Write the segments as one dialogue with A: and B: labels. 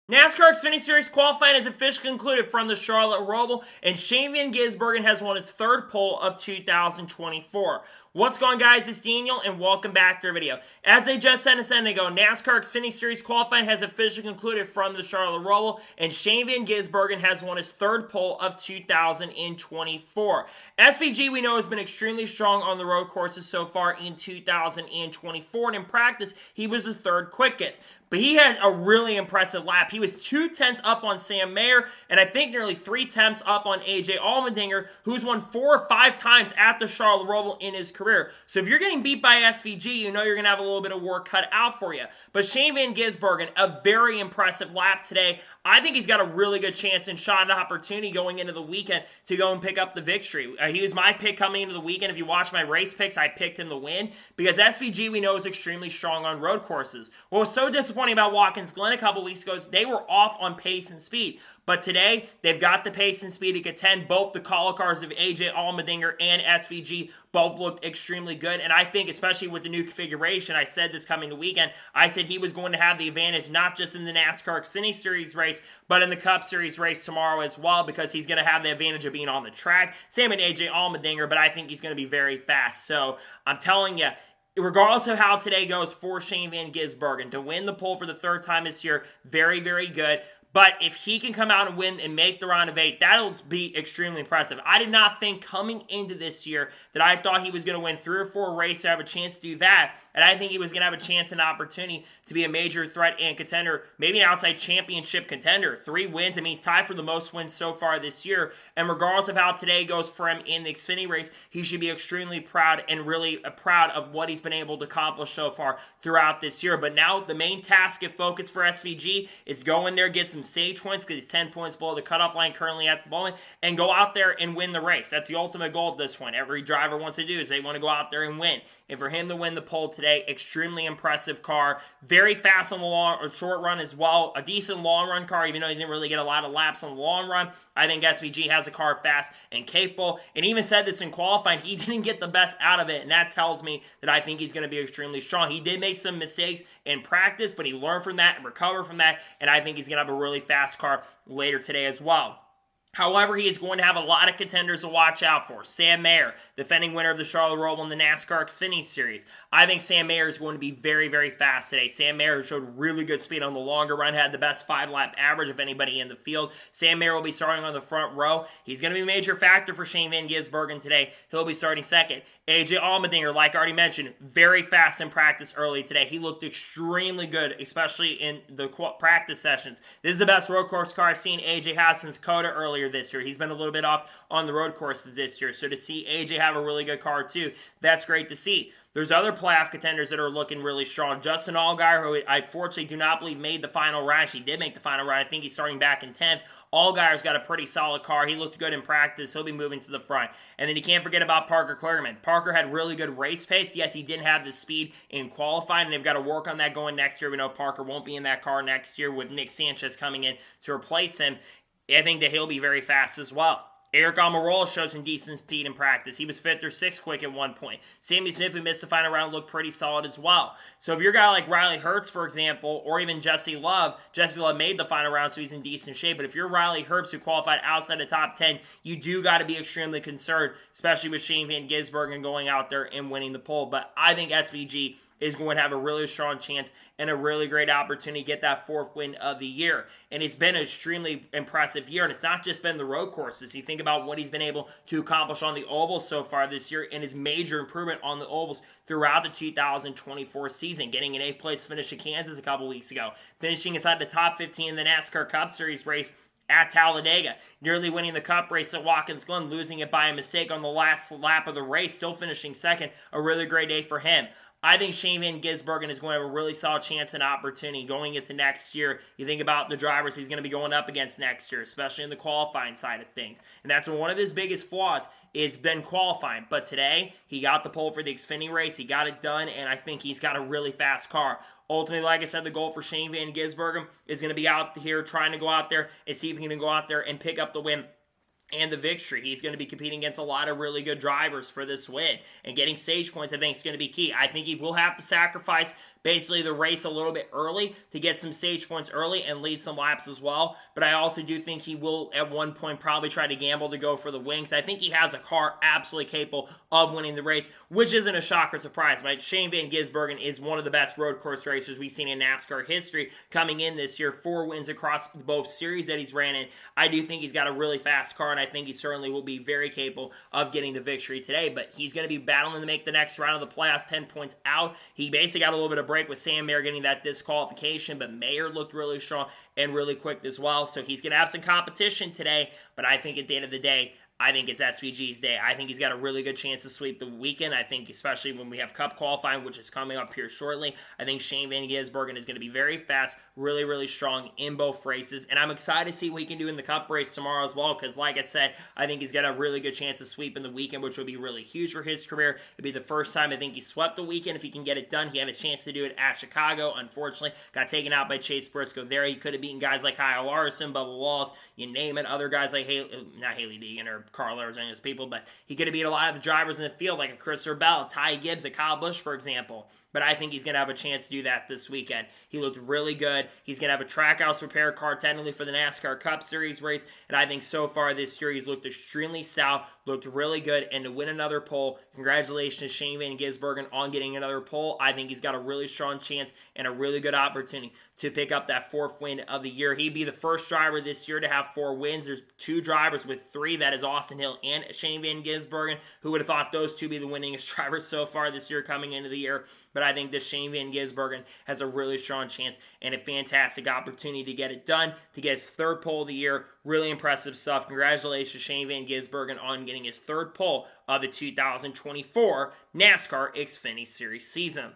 A: NASCAR Xfinity Series qualifying has officially concluded from the Charlotte ROVAL, and Shane Van Gisbergen has won his third pole of 2024. What's going on, guys? It's Daniel, and welcome back to our video. As I just said a second ago, NASCAR Xfinity Series qualifying has officially concluded from the Charlotte ROVAL, and Shane Van Gisbergen has won his third pole of 2024. SVG, we know, has been extremely strong on the road courses so far in 2024, and in practice, he was the third quickest. But he had a really impressive lap. He was 2/10 up on Sam Mayer, and I think nearly 3/10 up on AJ Allmendinger, who's won 4 or 5 times at the Charlotte ROVAL in his career. So if you're getting beat by SVG, you know you're going to have a little bit of work cut out for you. But Shane Van Gisbergen, a very impressive lap today. I think he's got a really good chance and shot at opportunity going into the weekend to go and pick up the victory. He was my pick coming into the weekend. If you watch my race picks, I picked him to win because SVG, we know, is extremely strong on road courses. What was so disappointing about Watkins Glen a couple weeks ago is they were off on pace and speed. But today, they've got the pace and speed to contend. Both the color cars of AJ Allmendinger and SVG both looked extremely good. And I think, especially with the new configuration, I said this coming the weekend, I said he was going to have the advantage not just in the NASCAR Xfinity Series race, but in the Cup Series race tomorrow as well, because he's going to have the advantage of being on the track. Same with AJ Allmendinger, but I think he's going to be very fast. So I'm telling you, regardless of how today goes for Shane Van Gisbergen, to win the pole for the third time this year, very, very good. But if he can come out and win and make the round of 8, that'll be extremely impressive. I did not think coming into this year that I thought he was going to win 3 or 4 races to have a chance to do that. And I think he was going to have a chance and opportunity to be a major threat and contender, maybe an outside championship contender. 3 wins. I mean, he's tied for the most wins so far this year. And regardless of how today goes for him in the Xfinity race, he should be extremely proud and really proud of what he's been able to accomplish so far throughout this year. But now the main task and focus for SVG is go in there, get some stage points because he's 10 points below the cutoff line currently at the moment, and go out there and win the race. That's the ultimate goal at this point. Every driver wants to do is they want to go out there and win. And for him to win the pole today, extremely impressive car. Very fast on the long or short run as well. A decent long run car, even though he didn't really get a lot of laps on the long run. I think SVG has a car fast and capable. And even said this in qualifying, he didn't get the best out of it. And that tells me that I think he's going to be extremely strong. He did make some mistakes in practice, but he learned from that and recovered from that. And I think he's going to have a really fast car later today as well. However, he is going to have a lot of contenders to watch out for. Sam Mayer, defending winner of the Charlotte ROVAL in the NASCAR Xfinity Series. I think Sam Mayer is going to be very, very fast today. Sam Mayer showed really good speed on the longer run, had the best 5-lap average of anybody in the field. Sam Mayer will be starting on the front row. He's going to be a major factor for Shane Van Gisbergen today. He'll be starting second. AJ Allmendinger, like I already mentioned, very fast in practice early today. He looked extremely good, especially in the practice sessions. This is the best road course car I've seen AJ have since Coda earlier this year. He's been a little bit off on the road courses this year. So to see AJ have a really good car too, that's great to see. There's other playoff contenders that are looking really strong. Justin Allgaier, who I fortunately do not believe made the final round. Actually did make the final round. I think he's starting back in 10th. Allgaier's got a pretty solid car. He looked good in practice. He'll be moving to the front. And then you can't forget about Parker Kligerman. Parker had really good race pace. Yes, he didn't have the speed in qualifying, and they've got to work on that going next year. We know Parker won't be in that car next year with Nick Sanchez coming in to replace him. I think that he'll be very fast as well. Eric Almirola showed some decent speed in practice. He was 5th or 6th quick at one point. Sammy Smith, who missed the final round, looked pretty solid as well. So if you're a guy like Riley Herbst, for example, or even Jesse Love made the final round, so he's in decent shape. But if you're Riley Herbst, who qualified outside the top 10, you do got to be extremely concerned, especially with Shane Van Gisbergen going out there and winning the pole. But I think SVG is going to have a really strong chance and a really great opportunity to get that 4th win of the year. And it's been an extremely impressive year, and it's not just been the road courses. You think about what he's been able to accomplish on the ovals so far this year and his major improvement on the ovals throughout the 2024 season, getting an 8th place finish at Kansas a couple weeks ago, finishing inside the top 15 in the NASCAR Cup Series race at Talladega, nearly winning the Cup race at Watkins Glen, losing it by a mistake on the last lap of the race, still finishing second. A really great day for him. I think Shane Van Gisbergen is going to have a really solid chance and opportunity going into next year. You think about the drivers he's going to be going up against next year, especially in the qualifying side of things. And that's one of his biggest flaws is been qualifying. But today, he got the pole for the Xfinity race. He got it done, and I think he's got a really fast car. Ultimately, like I said, the goal for Shane Van Gisbergen is going to be out here trying to go out there and see if he can go out there and pick up the win and the victory. He's going to be competing against a lot of really good drivers for this win. And getting stage points, I think, is going to be key. I think he will have to sacrifice basically the race a little bit early to get some stage points early and lead some laps as well. But I also do think he will, at one point, probably try to gamble to go for the win. I think he has a car absolutely capable of winning the race, which isn't a shock or surprise. Right? Shane Van Gisbergen is one of the best road course racers we've seen in NASCAR history coming in this year. 4 wins across both series that he's ran in. I do think he's got a really fast car, and I think he certainly will be very capable of getting the victory today. But he's going to be battling to make the next round of the playoffs, 10 points out. He basically got a little bit of break with Sam Mayer getting that disqualification, but Mayer looked really strong and really quick as well. So he's going to have some competition today, but I think at the end of the day, I think it's SVG's day. I think he's got a really good chance to sweep the weekend. I think especially when we have Cup qualifying, which is coming up here shortly, I think Shane Van Gisbergen is going to be very fast, really, really strong in both races. And I'm excited to see what he can do in the Cup race tomorrow as well, because like I said, I think he's got a really good chance to sweep in the weekend, which will be really huge for his career. It'll be the first time I think he swept the weekend. If he can get it done, he had a chance to do it at Chicago. Unfortunately, got taken out by Chase Briscoe there. He could have beaten guys like Kyle Larson, Bubba Wallace, you name it, other guys like not Haley Deegan or Carl or any of those people, but he could have beat a lot of the drivers in the field, like a Chris Bell, Ty Gibbs, a Kyle Busch, for example. But I think he's going to have a chance to do that this weekend. He looked really good. He's going to have a trackhouse repair car technically for the NASCAR Cup Series race, and I think so far this year he's looked extremely stout, looked really good, and to win another pole, congratulations to Shane Van Gisbergen on getting another pole. I think he's got a really strong chance and a really good opportunity to pick up that 4th win of the year. He'd be the first driver this year to have 4 wins. There's 2 drivers with 3, that is Austin Hill and Shane Van Gisbergen. Who would have thought those 2 be the winningest drivers so far this year coming into the year? But I think that Shane Van Gisbergen has a really strong chance and a fantastic opportunity to get it done, to get his 3rd pole of the year. Really impressive stuff. Congratulations to Shane Van Gisbergen on getting his 3rd pole of the 2024 NASCAR Xfinity Series season.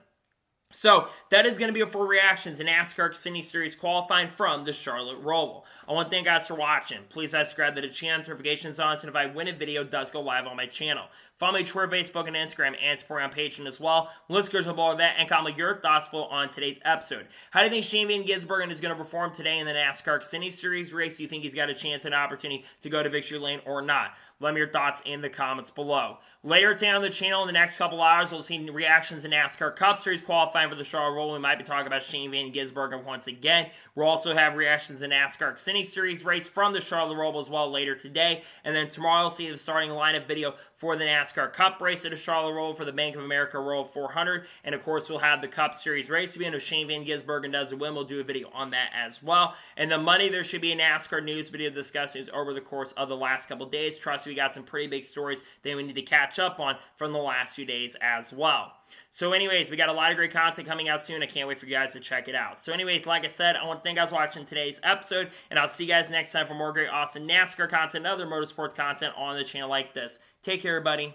A: So, that is going to be it for reactions in NASCAR Xfinity Series qualifying from the Charlotte ROVAL. I want to thank you guys for watching. Please subscribe to the channel, notifications on, and if I win a video, it does go live on my channel. Follow me on Twitter, Facebook, and Instagram, and support me on Patreon as well. Let's go to the ball with that and comment your thoughts on today's episode. How do you think Shane Van Gisbergen is going to perform today in the NASCAR Xfinity Series race? Do you think he's got a chance and opportunity to go to victory lane or not? Let me know your thoughts in the comments below. Later today on the channel in the next couple hours, we'll see reactions to NASCAR Cup Series qualifying for the Charlotte ROVAL. We might be talking about Shane Van Gisbergen once again. We'll also have reactions to NASCAR Xfinity Series race from the Charlotte ROVAL as well later today. And then tomorrow we'll see the starting lineup video for the NASCAR Cup race at the Charlotte ROVAL for the Bank of America Royal 400. And of course, we'll have the Cup Series race again. If Shane Van Gisbergen does win, we'll do a video on that as well. And then Monday, there should be a NASCAR news video discussing over the course of the last couple days. Trust me, we got some pretty big stories that we need to catch up on from the last few days as well. So anyways, we got a lot of great content coming out soon. I can't wait for you guys to check it out. So anyways, like I said, I want to thank you guys for watching today's episode, and I'll see you guys next time for more great, awesome NASCAR content and other motorsports content on the channel like this. Take care, everybody.